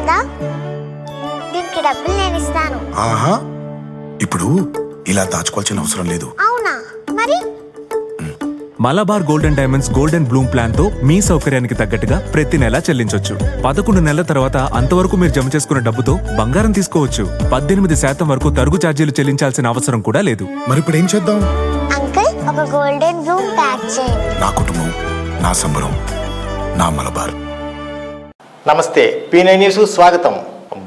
ఉందా? దీనికి డబ్బులు నేను ఇస్తాను. ఆహా, ఇప్పుడు ఇలా దాచుకోవాల్సిన అవసరం లేదు. అవునా? మరి Malabar golden diamonds golden Bloom plan తో మీ సౌకర్యానికి తగ్గట్టుగా ప్రతి నెల చెల్లించొచ్చు. 11 నెలల తర్వాత అంతవరకు మీరు జమ చేసుకున్న డబ్బుతో బంగారం తీసుకోవచ్చు. 18% వరకు తరుగు ఛార్జీలు చెల్లించాల్సిన అవసరం కూడా లేదు. మరి ఇప్పుడు ఏం చేద్దాం? అంకుల్, ఒక గోల్డెన్ బ్లూమ్ ప్యాక్ చేయండి. నా కుటుంబం, నా సంబరం, నా మలబార్. నమస్తే, P9 న్యూస్ స్వాగతం.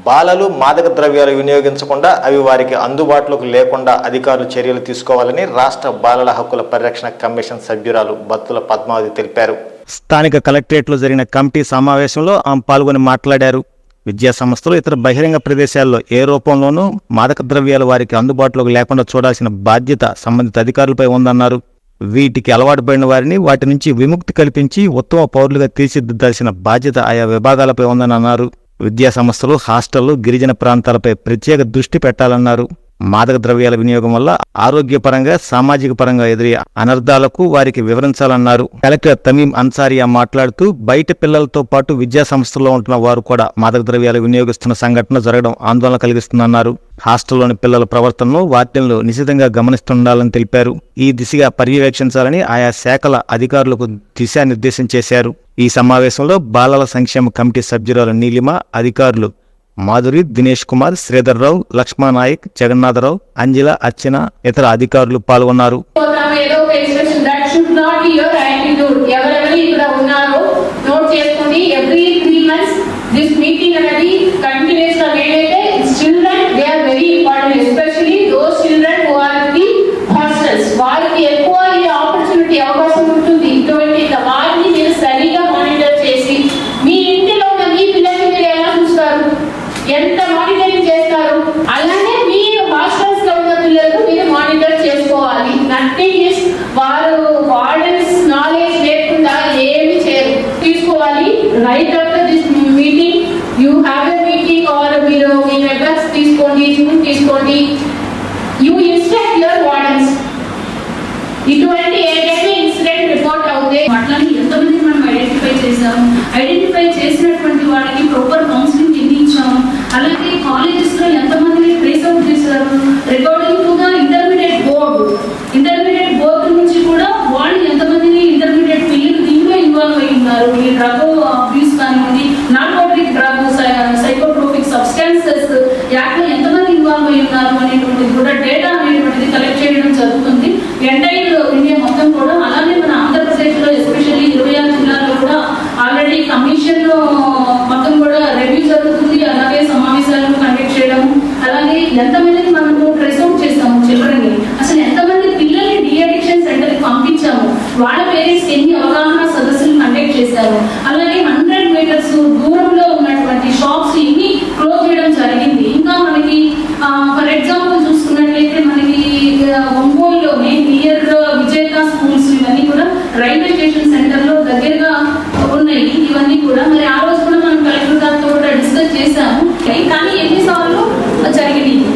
బాలలు మాదక ద్రవ్యాలు వినియోగించకుండా అవి వారికి అందుబాటులోకి లేకుండా అధికారులు చర్యలు తీసుకోవాలని రాష్ట్ర బాలల హక్కుల పరిరక్షణ కమిషన్ సభ్యురాలు బత్తుల పద్మావతి తెలిపారు. స్థానిక కలెక్టరేట్లో జరిగిన కమిటీ సమావేశంలో ఆమె పాల్గొని మాట్లాడారు. విద్యా సంస్థలు ఇతర బహిరంగ ప్రదేశాల్లో ఏ రూపంలోనూ మాదక ద్రవ్యాలు వారికి అందుబాటులోకి లేకుండా చూడాల్సిన బాధ్యత సంబంధిత అధికారులపై ఉందన్నారు. వీటికి అలవాటు పడిన వారిని వాటి నుంచి విముక్తి కల్పించి ఉత్తమ పౌరులుగా తీర్చిదిద్దాల్సిన బాధ్యత ఆయా విభాగాలపై ఉందని అన్నారు. విద్యా సంస్థలు, హాస్టళ్లు, గిరిజన ప్రాంతాలపై ప్రత్యేక దృష్టి పెట్టాలన్నారు. మాదక ద్రవ్యాల వినియోగం వల్ల ఆరోగ్యపరంగా, సామాజిక పరంగా ఎదురయ్యే అనర్థాలకు వారికి వివరించాలన్నారు. కలెక్టర్ తమీం అన్సారియా మాట్లాడుతూ బయట పిల్లలతో పాటు విద్యా సంస్థల్లో ఉంటున్న వారు కూడా మాదక ద్రవ్యాలు వినియోగిస్తున్న సంఘటన జరగడం ఆందోళన కలిగిస్తుందన్నారు. హాస్టల్లోని పిల్లల ప్రవర్తనను వార్డెన్లు నిశితంగా గమనిస్తుండాలని తెలిపారు. ఈ దిశగా పర్యవేక్షించాలని ఆయా శాఖల అధికారులకు దిశానిర్దేశం చేశారు. ఈ సమావేశంలో బాలల సంక్షేమ కమిటీ సభ్యురాలు నీలిమ, అధికారులు మాధురి, దినేష్ కుమార్, శ్రీధర్ రావు, లక్ష్మణ నాయక్, జగన్నాథరావు, అంజల, అర్చన, ఇతర అధికారులు పాల్గొన్నారు. ఎంత మానిటరింగ్ చేస్తారు, అలానే మీరు హాస్టల్స్ లో ఉన్న పిల్లలకు మీరు మానిటర్ చేసుకోవాలి. నథింగ్ ఇస్ వారు వార్డెన్స్ నాలెడ్జ్ లేకుండా ఏమి తీసుకోవాలి. Right after this meeting you have a meeting or మీరు మీ మెంబర్స్ తీసుకోండి, జూమ్ తీసుకోండి, యూ ఇన్స్ట్రక్ట్ యువర్ వార్డెన్స్. ఇటువంటి ఏదైనా ఇన్సిడెంట్ రిపోర్ట్ అవుతే అట్లానే ఎంతమంది మనం ఐడెంటిఫై చేసాము, ఐడెంటిఫై చేసినటువంటి వాళ్ళకి ప్రాపర్ కౌన్సిలింగ్ ఎన్ని ఇచ్చాము, అలాగే కాలేజెస్ లో ఎంతమందిని ట్రేస్ అవుట్ చేశారు. Recording to the intermediate board నుంచి కూడా వాళ్ళు ఎంతమందిని ఇంటర్మీడియట్ పిల్లలు దీంట్లో ఇన్వాల్వ్ అయి ఉన్నారు. ఈ డ్రగ్ అబ్యూస్ కానివ్వండి, narcotic drug, psychotropic substances act లో ఎంతమంది ఇన్వాల్వ్ అయి ఉన్నారు అనేటువంటిది కూడా డేటా అనేటువంటిది కలెక్ట్ చేయడం జరుగుతుంది. ఎంటైర్ ఇండియా మొత్తం కూడా. అలానే మన ఆంధ్రప్రదేశ్ లో ఎస్పెషల్లీ 26 జిల్లాల్లో కూడా ఆల్రెడీ కమిషన్ మొత్తం కూడా రివ్యూ జరుగుతుంది. అలాగే సమావేశాలను కండక్ట్ చేయడం, అలాగే ఎంతమందిని మనము ట్రేస్ అవుట్ చేస్తాము చిల్డ్రన్ ని, అసలు ఎంతమంది పిల్లల్ని డీఅడిక్షన్ సెంటర్ కి పంపించాము, వాళ్ళ పేరెంట్స్ ఎన్ని అవగాహన సదస్సులు కండక్ట్ చేశారు, అలాగే 100 మీటర్స్ దూరంలో ఉన్నటువంటి షాప్స్ ఇన్ని క్లోజ్ చేయడం జరిగింది. ఇంకా మనకి ఫర్ ఎగ్జాంపుల్ చూసుకున్నట్లయితే మనకి ఒంగోలులోనే నియర్ విజేత స్కూల్స్ ఇవన్నీ కూడా రైల్వే స్టేషన్ సెంటర్ లో దగ్గరగా ఉన్నాయి. ఇవన్నీ కూడా మరి ఆ రోజు కూడా మనం కలెక్టర్ గారితో కూడా డిస్కస్ చేశాము. కానీ ఎన్నిసార్లు జరిగింది.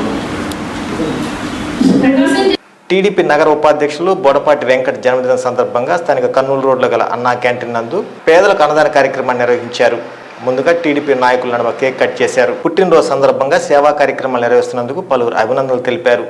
టీడీపీ నగర ఉపాధ్యక్షులు బోడపాటి వెంకట్ జన్మదిన సందర్భంగా స్థానిక కర్నూలు రోడ్లో గల అన్నా క్యాంటీన్ నందు పేదలకు అన్నదాన కార్యక్రమాన్ని నిర్వహించారు. ముందుగా టీడీపీ నాయకుల నడుమ కేక్ కట్ చేశారు. పుట్టినరోజు సందర్భంగా సేవా కార్యక్రమాలు నిర్వహిస్తున్నందుకు పలువురు అభినందనలు తెలిపారు.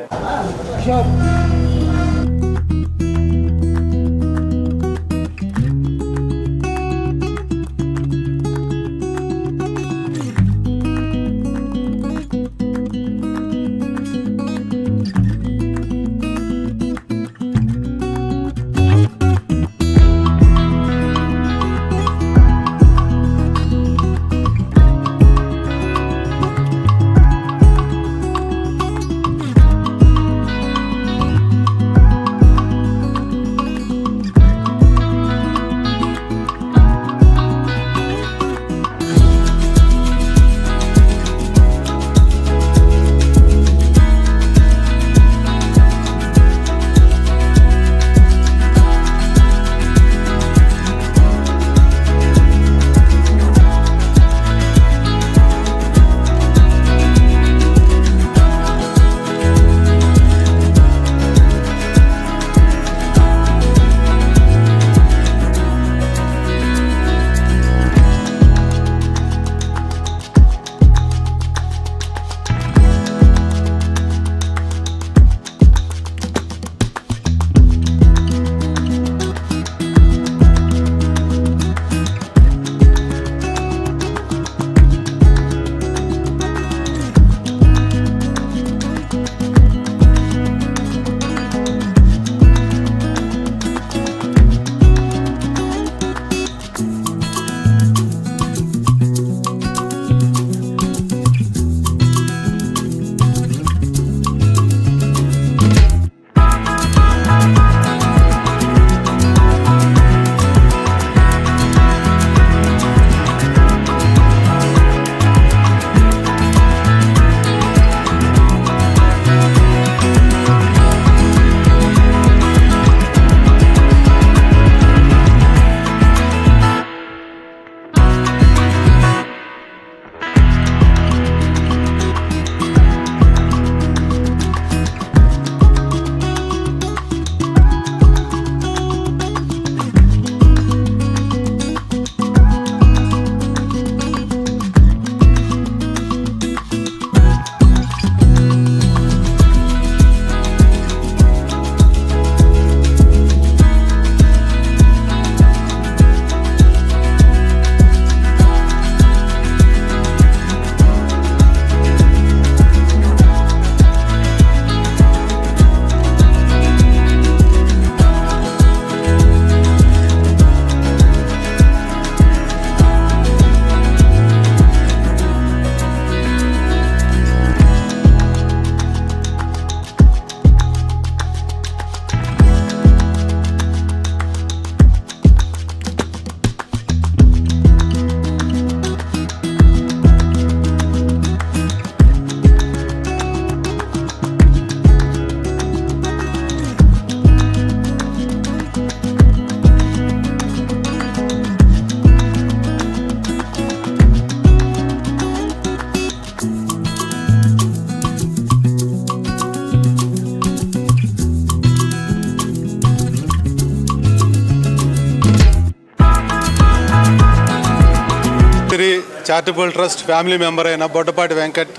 ఆత్మశ్రీ చారిటబుల్ ట్రస్ట్ ఫ్యామిలీ మెంబర్ అయిన బొడ్డపాటి వెంకట్,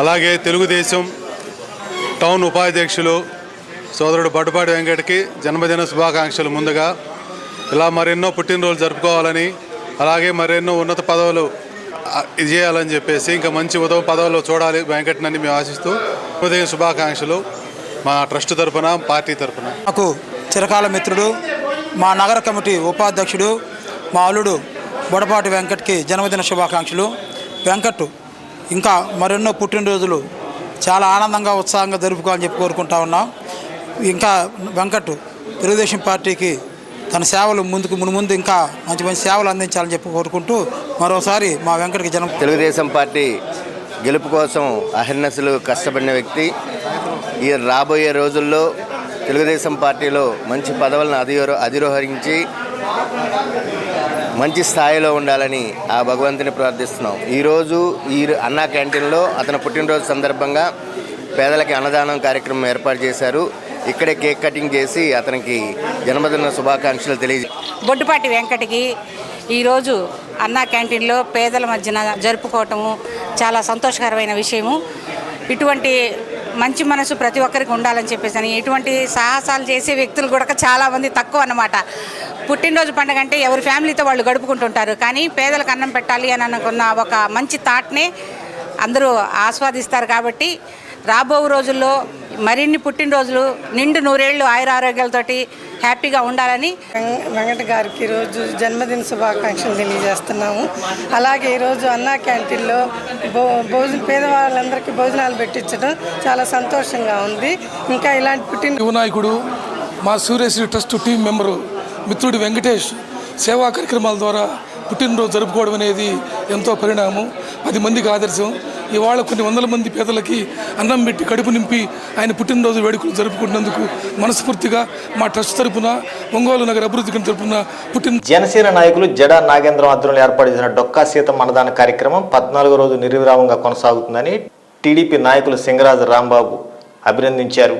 అలాగే తెలుగుదేశం టౌన్ ఉపాధ్యక్షులు సోదరుడు బొడ్డపాటి వెంకట్కి జన్మదిన శుభాకాంక్షలు. ముందుగా ఇలా మరెన్నో పుట్టినరోజు జరుపుకోవాలని, అలాగే మరెన్నో ఉన్నత పదవులు చేయాలని చెప్పేసి, ఇంకా మంచి పదవులు చూడాలి వెంకట్నని మేము ఆశిస్తూ జన్మదిన శుభాకాంక్షలు మా ట్రస్ట్ తరఫున, పార్టీ తరఫున. నాకు చిరకాల మిత్రుడు, మా నగర కమిటీ ఉపాధ్యక్షుడు, మా అల్లుడు బొడపాటి వెంకట్కి జన్మదిన శుభాకాంక్షలు. వెంకట్ ఇంకా మరెన్నో పుట్టినరోజులు చాలా ఆనందంగా ఉత్సాహంగా జరుపుకోవాలని చెప్పి కోరుకుంటా ఉన్నాం. ఇంకా వెంకట్ తెలుగుదేశం పార్టీకి తన సేవలు ముందు ఇంకా మంచి మంచి సేవలు అందించాలని చెప్పి కోరుకుంటూ మరోసారి మా వెంకట్కి తెలుగుదేశం పార్టీ గెలుపు కోసం అహర్నిశలు కష్టపడిన వ్యక్తి. ఈ రాబోయే రోజుల్లో తెలుగుదేశం పార్టీలో మంచి పదవులను అధిరోహరించి మంచి స్థాయిలో ఉండాలని ఆ భగవంతుని ప్రార్థిస్తున్నాం. ఈరోజు ఈ అన్నా క్యాంటీన్లో అతని పుట్టినరోజు సందర్భంగా పేదలకి అన్నదానం కార్యక్రమం ఏర్పాటు చేశారు. ఇక్కడే కేక్ కటింగ్ చేసి అతనికి జన్మదిన శుభాకాంక్షలు బొడ్డుపాటి వెంకట్కి ఈరోజు అన్నా క్యాంటీన్లో పేదల మధ్యన జరుపుకోవటము చాలా సంతోషకరమైన విషయము. ఇటువంటి మంచి మనసు ప్రతి ఒక్కరికి ఉండాలని చెప్పేసి అని ఇటువంటి సాహసాలు చేసే వ్యక్తులు కూడా చాలామంది తక్కువ అన్నమాట. పుట్టినరోజు పండుగ అంటే ఎవరి ఫ్యామిలీతో వాళ్ళు గడుపుకుంటుంటారు, కానీ పేదలకు అన్నం పెట్టాలి అని అనుకున్న ఒక మంచి థాట్నే అందరూ ఆస్వాదిస్తారు. కాబట్టి రాబో రోజుల్లో మరిన్ని పుట్టినరోజులు నిండు నూరేళ్లు ఆయురారోగ్యాలతోటి హ్యాపీగా ఉండాలని వెంకట గారికి ఈరోజు జన్మదిన శుభాకాంక్షలు తెలియజేస్తున్నాము. అలాగే ఈరోజు అన్నా క్యాంటీన్లో పేదవాళ్ళందరికీ భోజనాలు పెట్టించడం చాలా సంతోషంగా ఉంది. ఇంకా ఇలాంటి యువనాయకుడు మా సూర్యశ్రీ ట్రస్ట్ టీం మెంబరు మిత్రుడు వెంకటేష్ సేవా కార్యక్రమాల ద్వారా పుట్టినరోజు జరుపుకోవడం అనేది ఎంతో పరిణామం, 10 మందికి ఆదర్శం. ఇవాళ కొన్ని వందల మంది పేదలకి అన్నం పెట్టి కడుపు నింపి ఆయన పుట్టినరోజు వేడుకలు జరుపుకుంటున్నందుకు మనస్ఫూర్తిగా మా ట్రస్ట్ తరపున, ఒంగోలు నగర అభివృద్ధి తరపున జనసేన నాయకులు జడా నాగేంద్రం ఆధ్వర్యంలో ఏర్పాటు చేసిన డొక్కా సీతం అన్నదాన కార్యక్రమం 14వ రోజు నిర్విరామంగా కొనసాగుతుందని టీడీపీ నాయకులు సింగరాజు రాంబాబు అభినందించారు.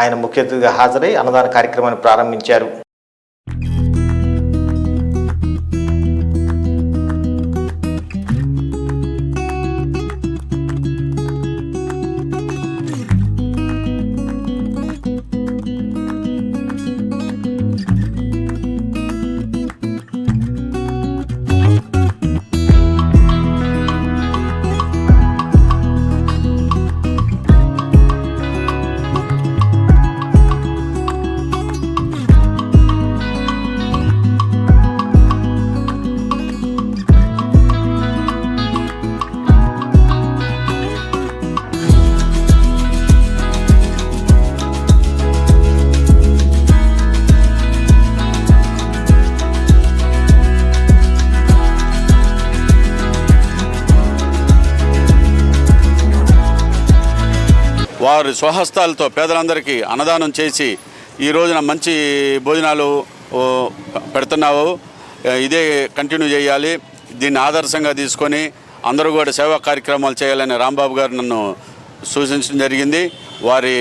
ఆయన ముఖ్య అతిథిగా హాజరై అన్నదాన కార్యక్రమాన్ని ప్రారంభించారు. వారి స్వహస్తాలతో పేదలందరికీ అన్నదానం చేసి ఈ రోజున మంచి భోజనాలు పెడుతున్నావు. ఇదే కంటిన్యూ చేయాలి. దీన్ని ఆదర్శంగా తీసుకొని అందరూ కూడా సేవా కార్యక్రమాలు చేయాలని రాంబాబు గారు నన్ను సూచించడం జరిగింది. వారి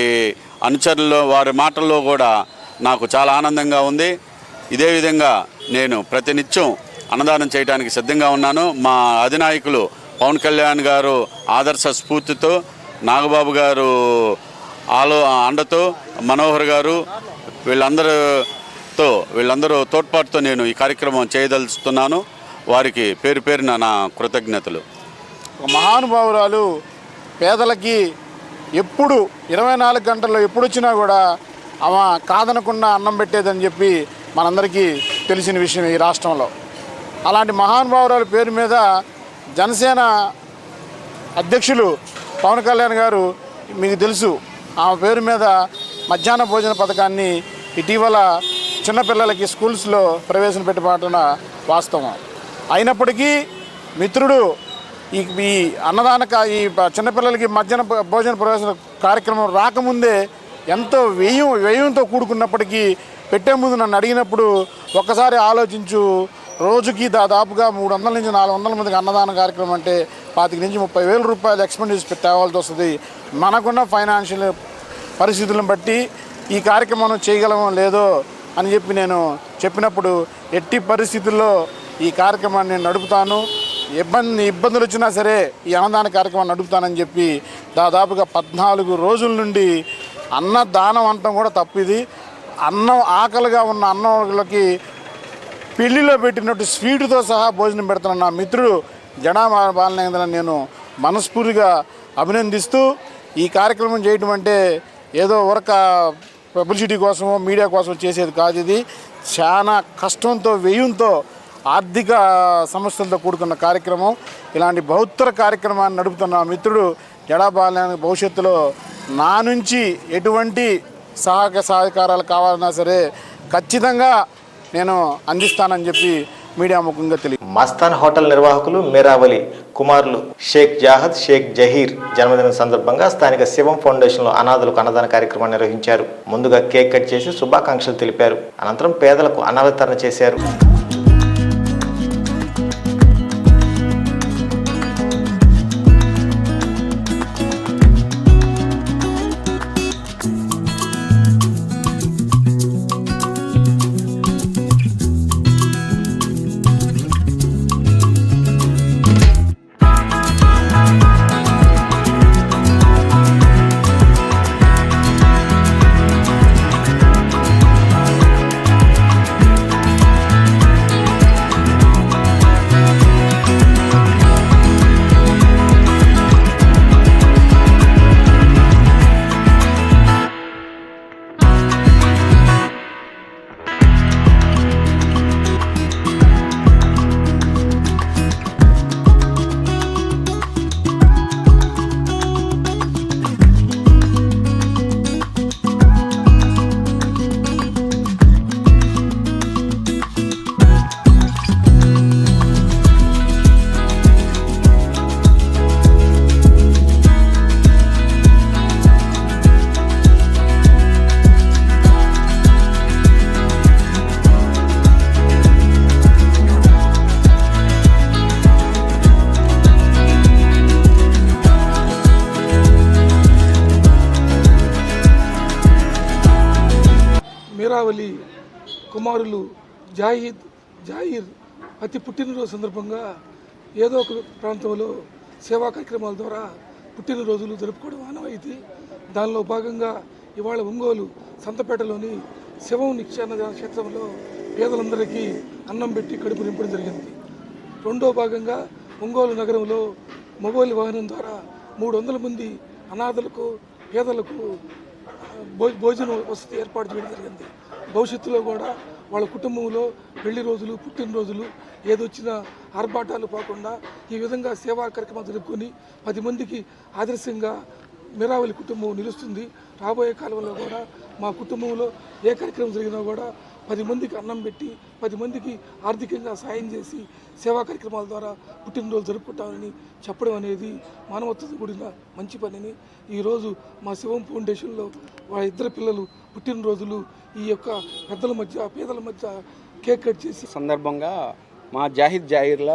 అనుచరుల్లో వారి మాటల్లో కూడా నాకు చాలా ఆనందంగా ఉంది. ఇదే విధంగా నేను ప్రతినిత్యం అన్నదానం చేయడానికి సిద్ధంగా ఉన్నాను. మా అధినాయకులు పవన్ కళ్యాణ్ గారు ఆదర్శ స్ఫూర్తితో, నాగబాబు గారు అండతో, మనోహర్ గారు వీళ్ళందరూ తోడ్పాటుతో నేను ఈ కార్యక్రమం చేయదలుచుతున్నాను. వారికి పేరు పేరున నా కృతజ్ఞతలు. మహానుభావురాలు పేదలకి ఎప్పుడు 24 గంటల్లో ఎప్పుడు వచ్చినా కూడా ఆమె కాదనకుండా అన్నం పెట్టేదని చెప్పి మనందరికీ తెలిసిన విషయం ఈ రాష్ట్రంలో. అలాంటి మహానుభావురాలు పేరు మీద జనసేన అధ్యక్షులు పవన్ కళ్యాణ్ గారు, మీకు తెలుసు, ఆమె పేరు మీద మధ్యాహ్న భోజన పథకాన్ని ఇటీవల చిన్నపిల్లలకి స్కూల్స్లో ప్రవేశపెట్టబడిన వాస్తవం. అయినప్పటికీ మిత్రుడు ఈ ఈ చిన్నపిల్లలకి మధ్యాహ్న భోజన ప్రవేశ కార్యక్రమం రాకముందే ఎంతో వ్యయంతో కూడుకున్నప్పటికీ పెట్టే ముందు నన్ను అడిగినప్పుడు ఒక్కసారి ఆలోచించు, రోజుకి దాదాపుగా 300 నుంచి 400 మందికి అన్నదాన కార్యక్రమం అంటే 25 నుంచి 30,000 రూపాయలు ఎక్స్పెండిచర్ తేవాల్సి వస్తుంది. మనకున్న ఫైనాన్షియల్ పరిస్థితులను బట్టి ఈ కార్యక్రమం చేయగలమో లేదో అని చెప్పి నేను చెప్పినప్పుడు ఎట్టి పరిస్థితుల్లో ఈ కార్యక్రమాన్ని నేను నడుపుతాను, ఇబ్బందులు వచ్చినా సరే ఈ అన్నదాన కార్యక్రమాన్ని నడుపుతానని చెప్పి దాదాపుగా 14 రోజుల నుండి అన్నదానం అంటాం కూడా తప్పిది. అన్నం ఆకలిగా ఉన్న అన్నోళ్ళకి పెళ్లిలో పెట్టినట్టు స్వీటుతో సహా భోజనం పెడుతున్న నా మిత్రుడు జడా బాలనేంద్రని నేను మనస్ఫూర్తిగా అభినందిస్తూ, ఈ కార్యక్రమం చేయటం అంటే ఏదో ఒక పబ్లిసిటీ కోసమో మీడియా కోసం చేసేది కాదు. ఇది చాలా కష్టంతో వ్యయంతో ఆర్థిక సమస్యలతో కూడుకున్న కార్యక్రమం. ఇలాంటి బహుత్తర కార్యక్రమాన్ని నడుపుతున్న నా మిత్రుడు జడా బాలనేంద్ర భవిష్యత్తులో నా నుంచి ఎటువంటి సహకారాలు కావాలన్నా సరే ఖచ్చితంగా నేను అందిస్తానని చెప్పి మీడియా ముఖంగా తెలియదు. మస్తాన్ హోటల్ నిర్వాహకులు మీరావలి కుమారులు షేక్ జాహద్, షేక్ జహీర్ జన్మదినం సందర్భంగా స్థానిక శివం ఫౌండేషన్లో అనాథులకు అన్నదాన కార్యక్రమాన్ని నిర్వహించారు. ముందుగా కేక్ కట్ చేసి శుభాకాంక్షలు తెలిపారు. అనంతరం పేదలకు అన్న వితరణ చేశారు. మీరావలి కుమారులు జాహిద్, జాహీర్ అతి పుట్టినరోజు సందర్భంగా ఏదో ఒక ప్రాంతంలో సేవా కార్యక్రమాల ద్వారా పుట్టినరోజులు జరుపుకోవడం ఆనవాయితీ. దానిలో భాగంగా ఇవాళ ఒంగోలు సంతపేటలోని శివం నిత్యాన్న క్షేత్రంలో పేదలందరికీ అన్నం పెట్టి కడుపు నింపడం జరిగింది. రెండో భాగంగా ఒంగోలు నగరంలో మొబైల్ వాహనం ద్వారా 300 మంది అనాథలకు, పేదలకు భోజన వసతి ఏర్పాటు చేయడం జరిగింది. భవిష్యత్తులో కూడా వాళ్ళ కుటుంబంలో పెళ్లి రోజులు, పుట్టినరోజులు ఏదొచ్చినా ఆర్భాటాలు పోకుండా ఈ విధంగా సేవా కార్యక్రమాలు జరుపుకొని 10 మందికి ఆదర్శంగా మీరావలి కుటుంబం నిలుస్తుంది. రాబోయే కాలంలో కూడా మా కుటుంబంలో ఏ కార్యక్రమం జరిగినా కూడా 10 మందికి అన్నం పెట్టి 10 మందికి ఆర్థికంగా సాయం చేసి సేవా కార్యక్రమాల ద్వారా పుట్టినరోజు జరుపుకుంటామని చెప్పడం అనేది మానవత్వతో కూడిన మంచి పనిని ఈరోజు మా శివం ఫౌండేషన్లో వాళ్ళ ఇద్దరు పిల్లలు పుట్టినరోజులు ఈ యొక్క పెద్దల మధ్య, పేదల మధ్య కేక్ కట్ చేసి సందర్భంగా మా జాహిద్ జాహీర్ల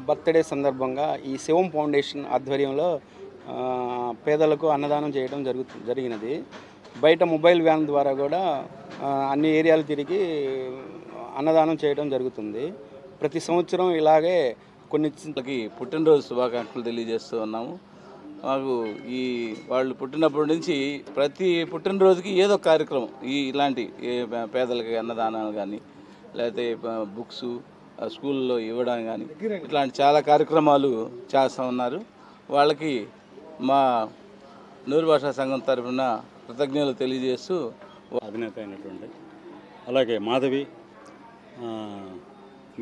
బర్త్డే సందర్భంగా ఈ శివం ఫౌండేషన్ ఆధ్వర్యంలో పేదలకు అన్నదానం చేయడం జరిగినది. బయట మొబైల్ వ్యాన్ ద్వారా కూడా అన్ని ఏరియాలు తిరిగి అన్నదానం చేయడం జరుగుతుంది. ప్రతి సంవత్సరం ఇలాగే కొన్నికి పుట్టినరోజు శుభాకాంక్షలు తెలియజేస్తూ ఉన్నాము. మాకు ఈ వాళ్ళు పుట్టినప్పటి నుంచి ప్రతి పుట్టినరోజుకి ఏదో కార్యక్రమం ఇలాంటి పేదలకి అన్నదానాలు కానీ, లేకపోతే బుక్స్ స్కూల్లో ఇవ్వడం కానీ, ఇట్లాంటి చాలా కార్యక్రమాలు చేస్తూ ఉన్నారు. వాళ్ళకి మా నూరు భాషా సంఘం తరఫున కృతజ్ఞతలు తెలియజేస్తూ అధినేత అయినటువంటి అలాగే మాధవి,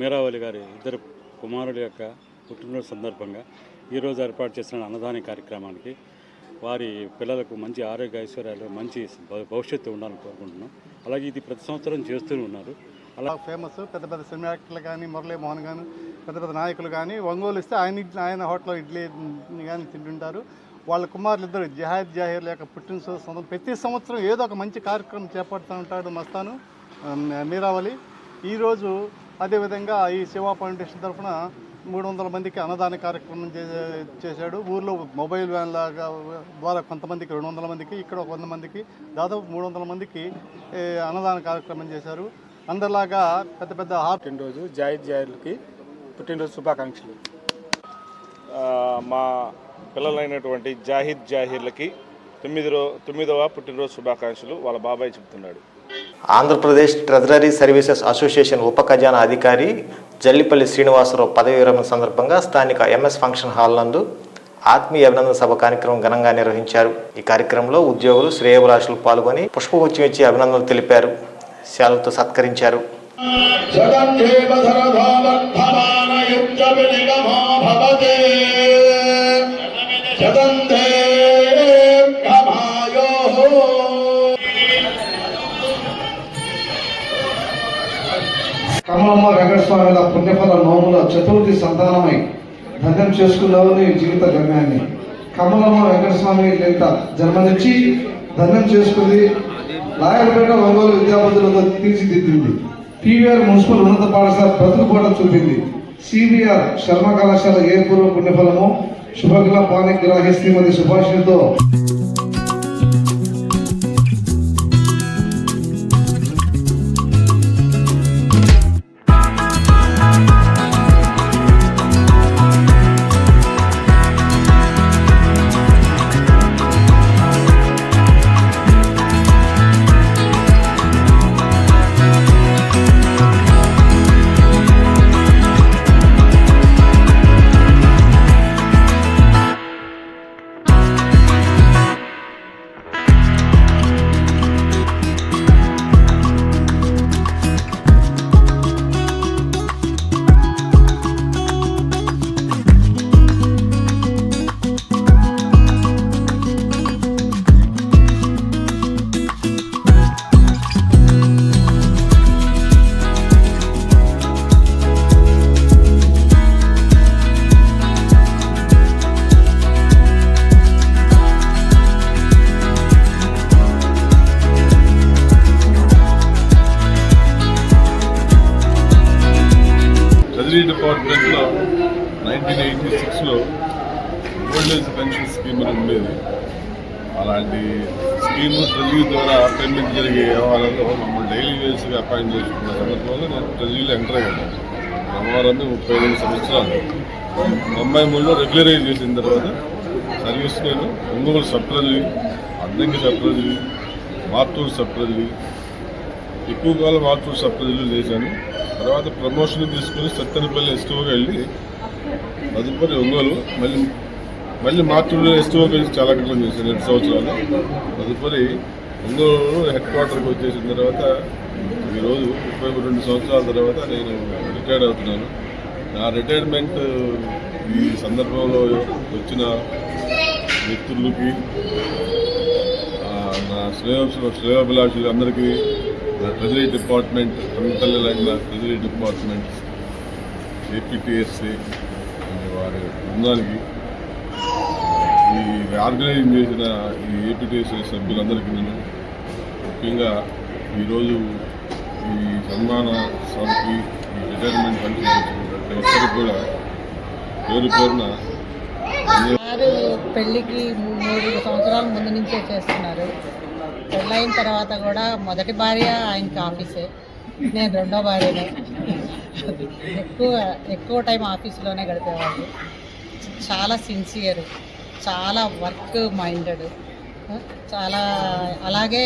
మీరావలి గారి ఇద్దరు కుమారుల యొక్క పుట్టినరోజు సందర్భంగా ఈరోజు ఏర్పాటు చేసిన అన్నదాన కార్యక్రమానికి వారి పిల్లలకు మంచి ఆరోగ్య ఐశ్వర్యాలు, మంచి భవిష్యత్తు ఉండాలని కోరుకుంటున్నాం. అలాగే ఇది ప్రతి సంవత్సరం చేస్తూనే ఉన్నారు. అలా ఫేమస్ పెద్ద పెద్ద సినిమా యాక్టర్లు కానీ, మురళీమోహన్ కానీ, పెద్ద పెద్ద నాయకులు కానీ ఒంగోలు ఇస్తే ఆయన హోటల్లో ఇడ్లీ కానీ తింటుంటారు. వాళ్ళ కుమారులు ఇద్దరు జాహిద్ జాహీర్ల యొక్క పుట్టినరోజు ప్రతి సంవత్సరం ఏదో ఒక మంచి కార్యక్రమం చేపడుతూ ఉంటాడు మస్తాను మీరావలి. ఈరోజు అదేవిధంగా ఈ శివ ఫౌండేషన్ తరఫున 300 మందికి అన్నదాన కార్యక్రమం చేశాడు. ఊర్లో మొబైల్ వ్యాన్ లాగా ద్వారా కొంతమందికి 200 మందికి, ఇక్కడ 100 మందికి, దాదాపు 300 మందికి అన్నదాన కార్యక్రమం చేశారు. అందరిలాగా పెద్ద పెద్ద పుట్టినరోజు జాహిర్లకి పుట్టినరోజు శుభాకాంక్షలు. మా పిల్లలైనటువంటి జాహిర్లకి 9వ పుట్టినరోజు శుభాకాంక్షలు వాళ్ళ బాబాయ్ చెప్తున్నాడు. ఆంధ్రప్రదేశ్ ట్రెజరీ సర్వీసెస్ అసోసియేషన్ ఉప ఖజానా అధికారి జల్లిపల్లి శ్రీనివాసరావు పదవి విరమణ సందర్భంగా స్థానిక ఎంఎస్ ఫంక్షన్ హాల్ నందు ఆత్మీయ అభినందన సభ కార్యక్రమం ఘనంగా నిర్వహించారు. ఈ కార్యక్రమంలో ఉద్యోగులు శ్రేయోభిలాషులు పాల్గొని పుష్పగుచ్చం ఇచ్చి అభినందనలు తెలిపారు, శాలువతో సత్కరించారు. కమలమ్మ వెంకటస్వామి పుణ్యఫల నోముల చతుర్థి సంతానమై ధన్యం చేసుకున్నావు నీ జీవిత గమ్యాన్ని. కమలమ్మ వెంకటస్వామి లలిత జన్మనిచ్చి ధన్యం చేసుకుంది. లాయర్పేట ఒంగోలు విద్యార్థులతో తీర్చిదిద్దింది. పీవీఆర్ మున్సిపల్ ఉన్నత పాఠశాల బ్రతుకుబాట చూపింది. సిబిఆర్ శర్మ కళాశాల ఏ పూర్వ పుణ్యఫలము శుభగ్ల పాణిగ్రాహి శ్రీమతి సుభాషితో డిపార్ట్మెంట్లో 1986లో ఓల్డ్ ఏజ్ పెన్షన్ స్కీమ్ అని ఉండేది. అలాంటి స్కీమ్ ట్రెజరీ ద్వారా పేమెంట్ జరిగే వ్యవహారాల్లో మమ్మల్ని డైలీ వేస్గా అపాయింట్ చేసుకున్న సందర్భంలో నేను ట్రెజరీలో ఎంటర్ అయ్యాను. వ్యవహారాన్ని 35 సంవత్సరాలు 93లో రెగ్యులరైజ్ చేసిన తర్వాత సర్వీస్ నేను Ongole sub treasury, Addanki sub treasury, Martur sub treasury, ఎక్కువ కాలం మార్టూరు సబ్ ట్రెజరీలు చేశాను. తర్వాత ప్రమోషన్ తీసుకుని సత్తెనపల్లి ఎస్టీఓగా వెళ్ళి తదుపరి ఒంగోలు మళ్ళీ మార్టూరులో ఎస్టీఓగా వెళ్ళి చాలా కాలం చేశాను, 2 సంవత్సరాలు. తదుపరి ఒంగోలు హెడ్ క్వార్టర్కి వచ్చేసిన తర్వాత ఈరోజు 32 సంవత్సరాల తర్వాత నేను రిటైర్డ్ అవుతున్నాను. నా రిటైర్మెంట్ ఈ సందర్భంలో వచ్చిన వ్యక్తులకి, నా శ్రేయోభిలాషులు అందరికీ, నా ట్రెజరీ డిపార్ట్మెంట్ అంతర్లైన ట్రెజరీ డిపార్ట్మెంట్, ఏపీటీఎస్సీ వారి బృందానికి, ఈ ఆర్గనైజింగ్ చేసిన ఈ ఏపీటీఎస్సీ సభ్యులందరికీ నేను ముఖ్యంగా ఈరోజు ఈ సన్మాన సభకి, ఈ రిటైర్మెంట్ ఫంక్షన్ వచ్చిన ప్రతి ఒక్కరికి కూడా పేరు పేరున పెళ్ళికి 3 సంవత్సరాల ముందు నుంచే చేస్తున్నారు. పెళ్ళైన తర్వాత కూడా మొదటి భార్య ఆయనకి ఆఫీసే, నేను రెండో భార్యనే. ఎక్కువ టైం ఆఫీస్లోనే గడిపేవాళ్ళు. చాలా సిన్సియర్, చాలా వర్క్ మైండెడ్, చాలా అలాగే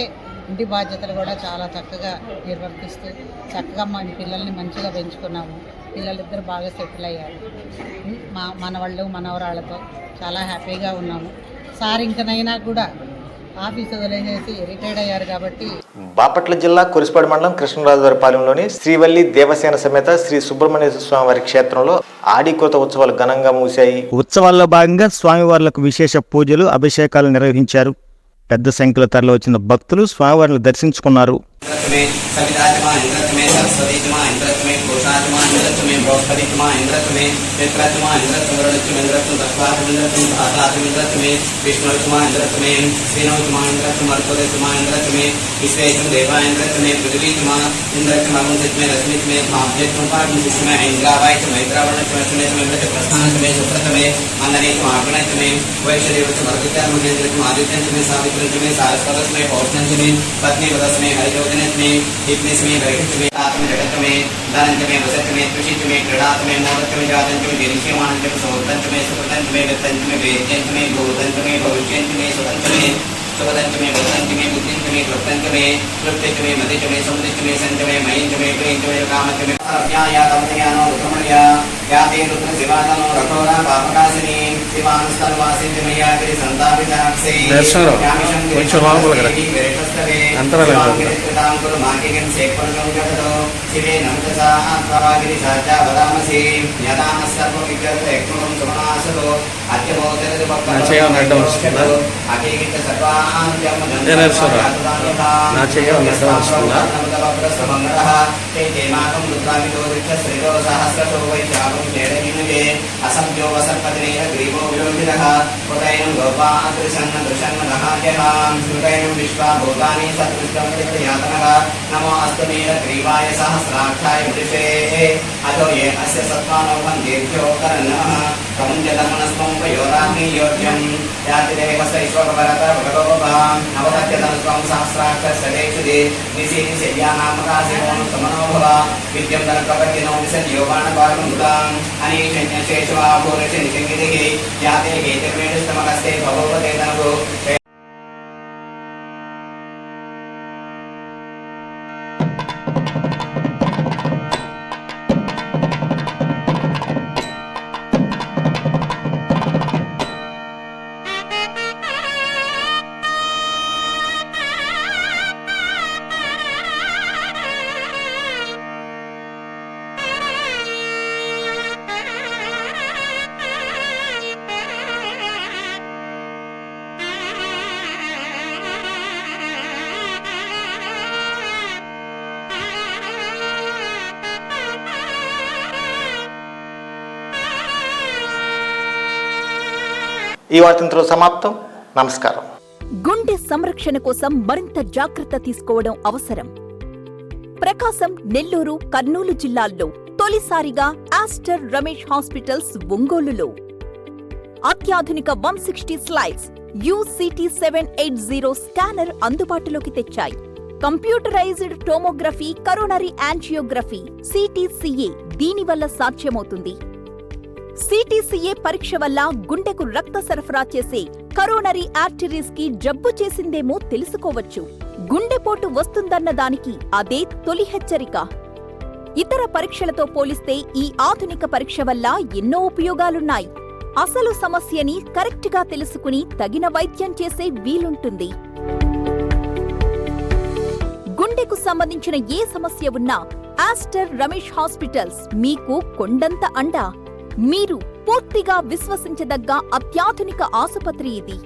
ఇంటి బాధ్యతలు కూడా చాలా చక్కగా నిర్వర్తిస్తూ చక్కగా మా పిల్లల్ని మంచిగా పెంచుకున్నాము. పిల్లలిద్దరు బాగా సెటిల్ అయ్యారు. మనవాళ్ళు మనవరాళ్ళతో చాలా హ్యాపీగా ఉన్నాము. సార్ ఇంకనైనా కూడా ఆఫీస్ వదిలేసేసి రిటైర్డ్ అయ్యారు కాబట్టి. బాపట్ల జిల్లా కురిసిపాడు మండలం కృష్ణరాజువారిపాలెంలోని శ్రీవల్లి దేవసేన సమేత శ్రీ సుబ్రహ్మణ్యేశ్వర స్వామి వారి క్షేత్రంలో ఆడికోత ఉత్సవాలు ఘనంగా ముగిశాయి. ఉత్సవాల్లో భాగంగా స్వామివార్లకు విశేష పూజలు, అభిషేకాలు నిర్వహించారు. పెద్ద సంఖ్యలో తరలి వచ్చిన భక్తులు స్వామివారిని దర్శించుకున్నారు. पत्नी वचनत्मे जिज्ञास्मे वैहित्मे आत्मे जगत्मे दानंतमे वसत्मे कृषित्मे क्रीडात्मे मोदत्मे जातंतमे दीर्घमानंतमे सौतंतमे सुकृतंतमे वित्तंतमे वेद्यंतमे भूतंतमे भविष्यंतमे सुतंतमे सुपदंतमे वसंतमे बुद्धिंतमे क्लुप्तंतमे क्लुप्तंतमे मदितमे समुदितमे संतमे मयिंतमे प्रियंतमे कामंतमे अज्ञाया तमयानो रुद्रमया याते रुद्र शिवानो रघोरा पापकासिनी शिवानुस्तवासितमया गिरि संतापिताक्षे यामिशं गिरिशस्तवे अंतरालयं कुरु मार्गिं सेपणं जगतो शिवे नमतसा आत्मवागिरि साचा वदामसि यदानः सर्वविग्रह एकं सुमनासतो अत्यमोदरद पक्का अकेकित सर्वान् నా చేయవస్తుందా समंगलः ते देमाकं रुद्रामितो दृष्ट श्रीरो सहस्रतो वैशाखं चेदहिनुगे असंख्यो वसत्पतिनेन ग्रीवो विलोकितः उदयनं गोपादृशन्न दृशन्न नहायहां उदयनं विश्वा भूतानि सत्कृष्टं यातनः नमो अस्तु नील ग्रीवाय सहस्राक्षाय विदुषे अतो ये अस्य सत्त्वानो वन्देभ्यो करणः कमुञ्जधर्मणस्त्वं वयोराग्नि योग्यं यातिदेवसैश्वरभरत भगवोभां नवदत्यतनुत्वं सहस्राक्षसदेषुदे निशीनिशय्यानामकाशिवं समनोभव विद्यं धनप्रपत्तिनो विसंयोगानभागमुदाम् अनीशन्यशेषवाभूरश निशङ्गितिः याते हेतिर्मेणुस्तमकस्ते भवोपते तनुभो ఈ వార్తంతో సమాప్తం. నమస్కారం. గుండె సంరక్షణ కోసం మరింత జాగ్రత్త తీసుకోవడం అవసరం. ప్రకాశం, నెల్లూరు, కర్నూలు జిల్లాల్లో తొలిసారిగా ఆస్టర్ రమేష్ హాస్పిటల్స్ ఒంగోలులో అత్యాధునిక 160 స్లైడ్స్ UCT 780 స్కానర్ అందుబాటులోకి తెచ్చాయి. Computerized tomography, coronary angiography, CTCA దీనివల్ల సాధ్యమవుతుంది. CTCA పరీక్ష వల్ల గుండెకు రక్త సరఫరా చేసే కరోనరీ ఆర్టరీస్ కి జబ్బు చేసిందేమో తెలుసుకోవచ్చు. గుండెపోటు వస్తుందన్న దానికి అదే తొలి హెచ్చరిక. ఇతర పరీక్షలతో పోలిస్తే ఈ ఆధునిక పరీక్ష వల్ల ఎన్నో ఉపయోగాలున్నాయి. అసలు సమస్యని కరెక్ట్గా తెలుసుకుని తగిన వైద్యం చేసే వీలుంటుంది. గుండెకు సంబంధించిన ఏ సమస్య ఉన్నా ఆస్టర్ రమేష్ హాస్పిటల్స్ మీకు కొండంత అండ. మీరు పూర్తిగా విశ్వసించదగ్గ అత్యాధునిక ఆసుపత్రి ఇది.